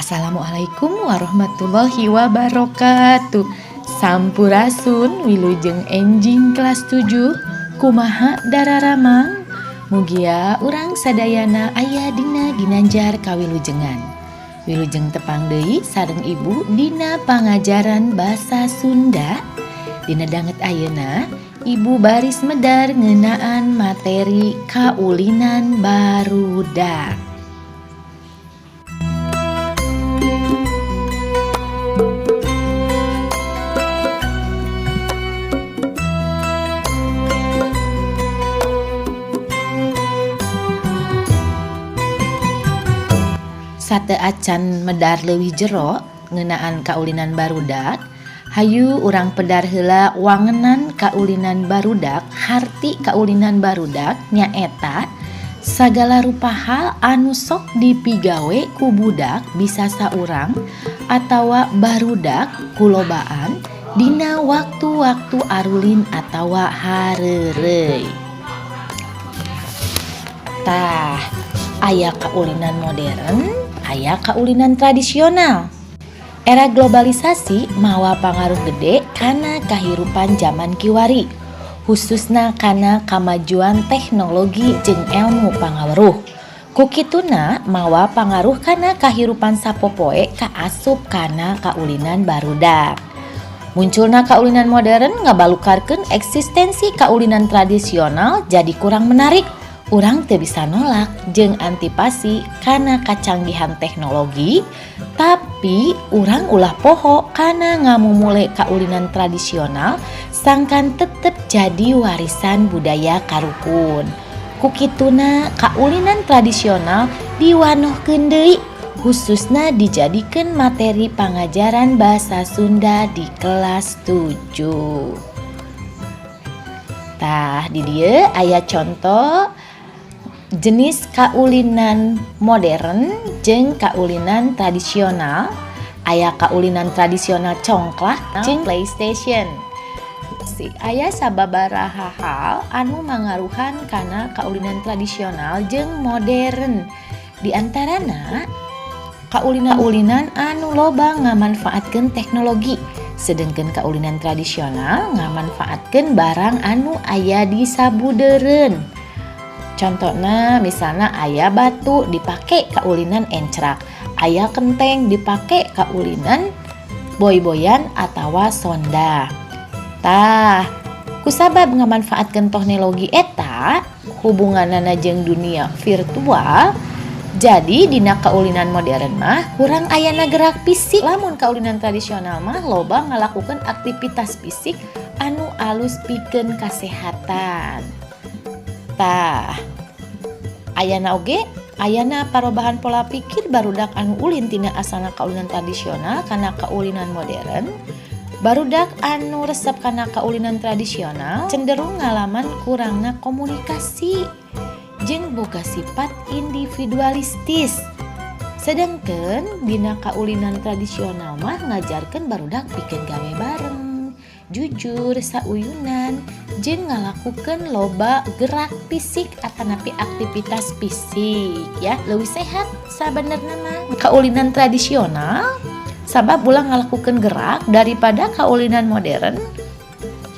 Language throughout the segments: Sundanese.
Assalamualaikum warahmatullahi wabarakatuh. Sampurasun wilujeng enjing kelas 7 kumaha dararamang. Mugia urang sadayana aya dina ginanjar kawilujengan. Wilujeng tepang deui sareng ibu dina pangajaran basa Sunda. Dina danget ayeuna ibu baris medar ngeunaan materi kaulinan barudak. Sate acan medar leuwih jero ngeunaan kaulinan barudak, hayu urang pedar heula wangenan kaulinan barudak. Harti kaulinan barudak nyaeta sagala rupa hal anu sok dipigawe ku budak bisa saurang atawa barudak kulobaan dina waktu-waktu arulin atawa hareureuy. Tah, aya kaulinan modern, aya kaulinan tradisional. Era globalisasi mawa pangaruh gede kana kahirupan zaman kiwari, khususna kana kamajuan teknologi jeung ilmu pangaweruh. Kukituna mawa pangaruh kana kahirupan sapopoe kaasup kana kaulinan barudak. Munculna kaulinan modern ngabalukarkeun eksistensi kaulinan tradisional jadi kurang menarik. Urang teu bisa nolak jeung antipasi kana kacanggihan teknologi, tapi urang ulah poho kana ngamumule kaulinan tradisional sangkan tetep jadi warisan budaya karukun. Kukituna kaulinan tradisional diwanohkeun deui, khususna dijadikeun materi pangajaran basa Sunda di kelas 7. Tah, di dieu aya contoh jenis kaulinan modern jeung kaulinan tradisional. Aya kaulinan tradisional congklak jeung PlayStation. Aya sababaraha hal anu mangaruhan kana kaulinan tradisional jeung modern. Di antarana kaulinan anu loba ngamanfaatkeun teknologi, sedengkeun kaulinan tradisional ngamanfaatkeun barang anu aya di sabudeureun. Contohnya misalnya aya batu dipake kaulinan encrak, aya kenteng dipake kaulinan boy-boyan atawa sonda. Tah, kusabab ngamanfaatkeun teknologi eta hubunganana jeung dunia virtual, jadi dina kaulinan modern mah kurang ayana gerak fisik. Lamun kaulinan tradisional mah loba ngalakukeun aktivitas fisik anu alus pikeun kasehatan. Tah, ayana oge ayana parobahan pola pikir barudak anu ulin tina asalna kaulinan tradisional kana kaulinan modern. Barudak anu resep kana kaulinan tradisional cenderung ngalaman kurangna komunikasi jeung boga sifat individualistis. Sedangkeun dina kaulinan tradisional mah ngajarkeun barudak pikeun gawe bareng, jujur, sauyunan, jeung ngalakukeun loba gerak fisik atanapi aktivitas fisik ya, leuwih sehat sabenerna mah. Kaulinan tradisional sabab ulah ngalakukeun gerak daripada kaulinan modern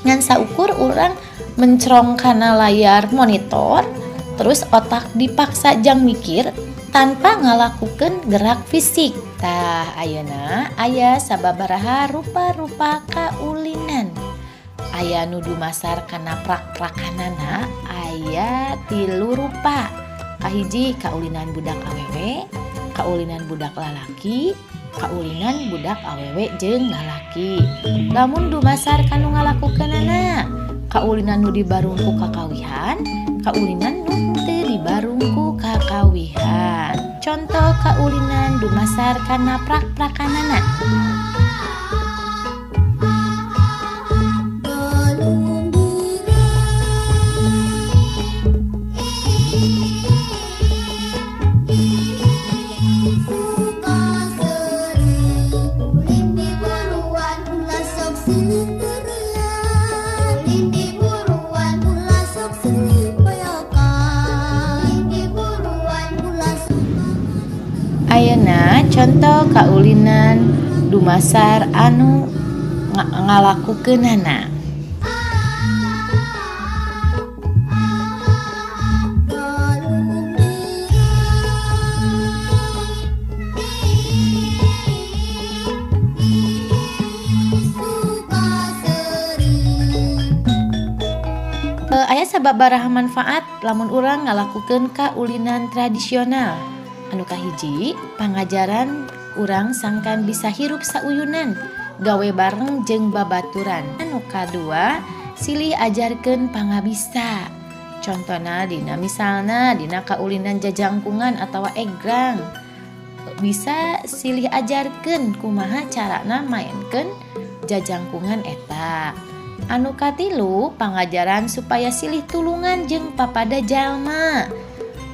ngan saukur urang mencrong kana layar monitor terus otak dipaksa jang mikir tanpa ngalakukeun gerak fisik. Tah, ayeuna aya sababaraha rupa-rupa kaulinan. Aya nu dumasar kana prak-prakanana aya 3 rupa. Kahiji kaulinan budak awewe, kaulinan budak lalaki, kaulinan budak awewe jeung lalaki. Lamun dumasar kanu ngalakukeunana kaulinan nu dibarungku kakawihan, kaulinan nu teu dibarungku kakawihan. Contoh kaulinan dumasar kana prak-prakanana. Ayeuna contoh kaulinan dumasar anu ngalakukeunana. Aya sababaraha manfaat lamun urang ngalakukeun kaulinan tradisional. Anu kahiji, pangajaran urang sangkan bisa hirup sauyunan, gawe bareng jeung babaturan. Anu kadua, silih ajarkeun pangabisa. Contona dina misalna dina kaulinan jajangkungan atawa egrang. Bisa silih ajarkeun kumaha carana maenkeun jajangkungan eta. Anu katilu, pangajaran supaya silih tulungan jeung papada jalma.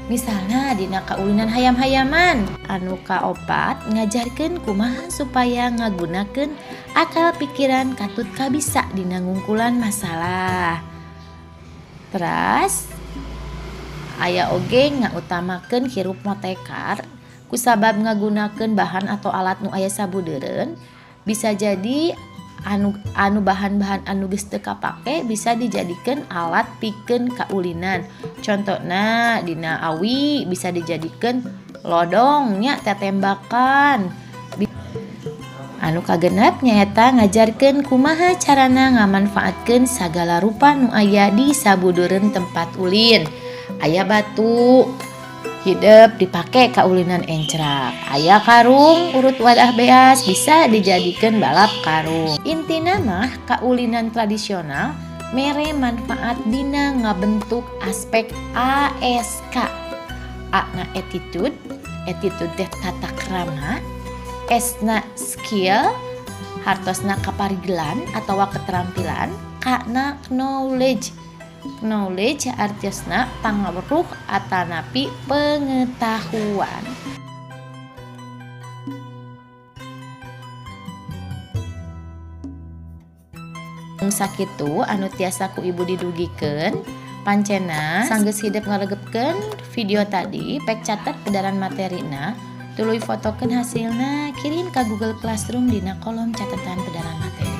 Misalna dina kaulinan hayam-hayaman. Anu kaopat, ngajarkeun kumaha supaya ngagunakeun akal pikiran katut kabisa dina ngungkulan masalah. Teras aya oge ngautamakeun hirup motekar kusabab ngagunakeun bahan atau alat nu aya sabudeureun. Bisa jadi anu bahan-bahan anu geus teu kapake bisa dijadikeun alat pikeun kaulinan. Contona dina awi bisa dijadikeun lodong nya tetembakan. Anu kagenep nyaeta ngajarkeun kumaha carana ngamanfaatkeun sagala rupa nu aya di sabudeureun tempat ulin. Aya batu hidup dipake kaulinan encrak. Aya karung urut wadah beas bisa dijadikan balap karung. Intina mah kaulinan tradisional mere manfaat dina ngabentuk aspek ASK. A na attitude teh tata krama. S na skill, hartosna kaparigelan atawa keterampilan. K na knowledge artiosna pangaruh atanapi pengetahuan. Sakitu anu tiasa ku ibu didugikeun pancena sanggeus hidup ngaregepkeun video tadi pek catat edaran materina, tuluy fotokeun hasilna kirim ka Google Classroom dina kolom catatan edaran materi.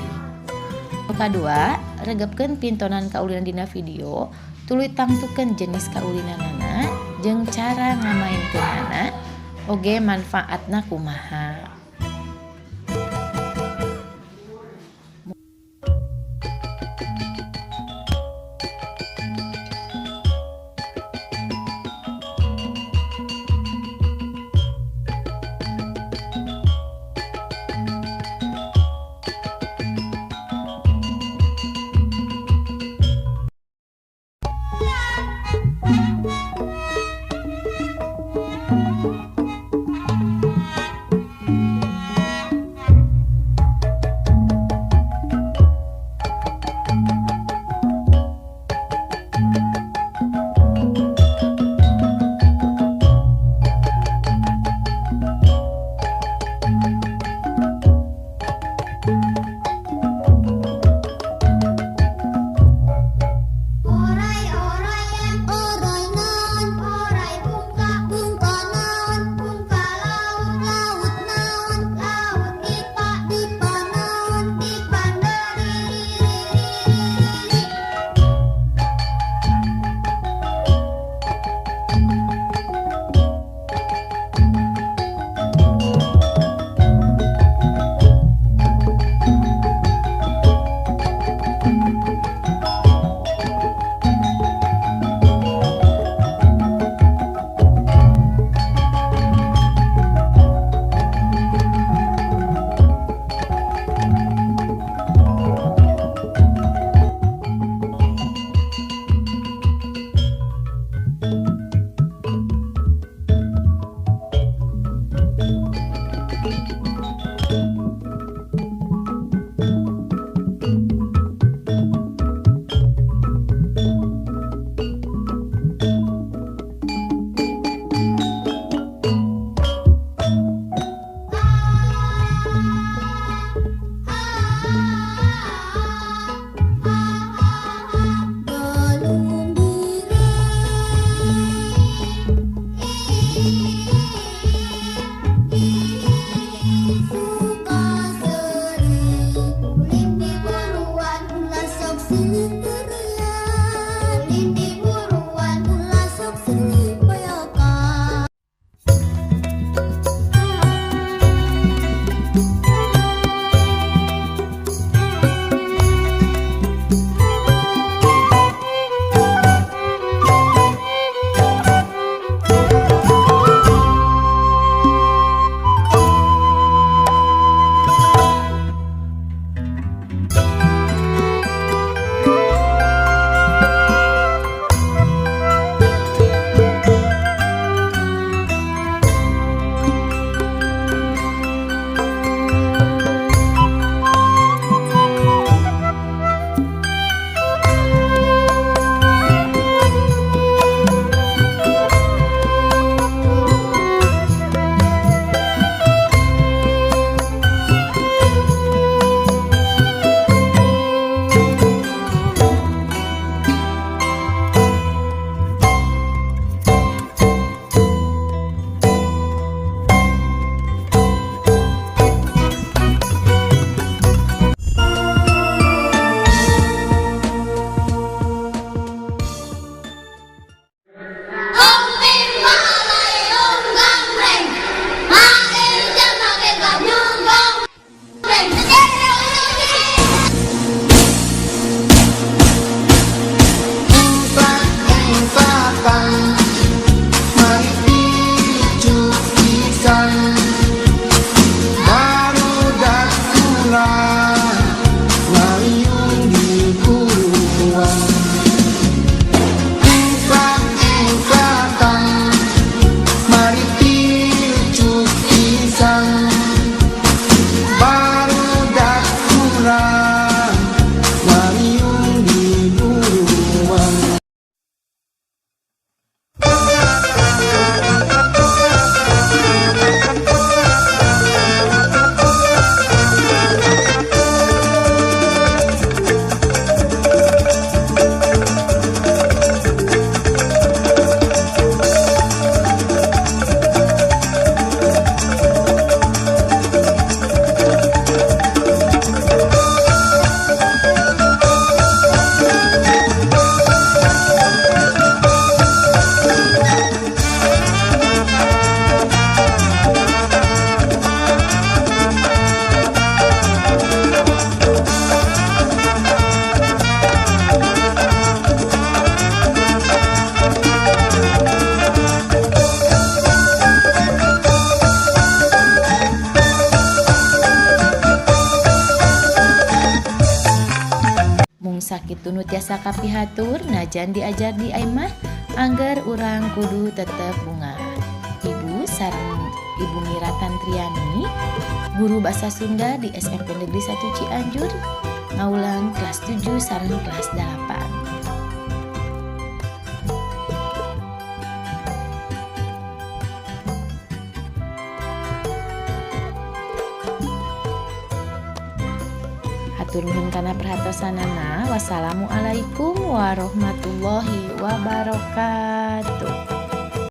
Kadua, regepkeun pintonan kaulinan dina video, tuluy tangtukeun jenis kaulinanana jeung cara ngamainkeunana, oge manfaatna kumaha. Gitu nu tiasa kapihatur najan diajar di aimah angger urang kudu tetep bunga. Ibu sareng Ibu Mira Tantriani, guru bahasa Sunda di SMP Negeri 1 Cianjur, ngaulang kelas 7 sareng kelas 8. Hatur nuhun kana perhatosanana. Wassalamualaikum warahmatullahi wabarakatuh.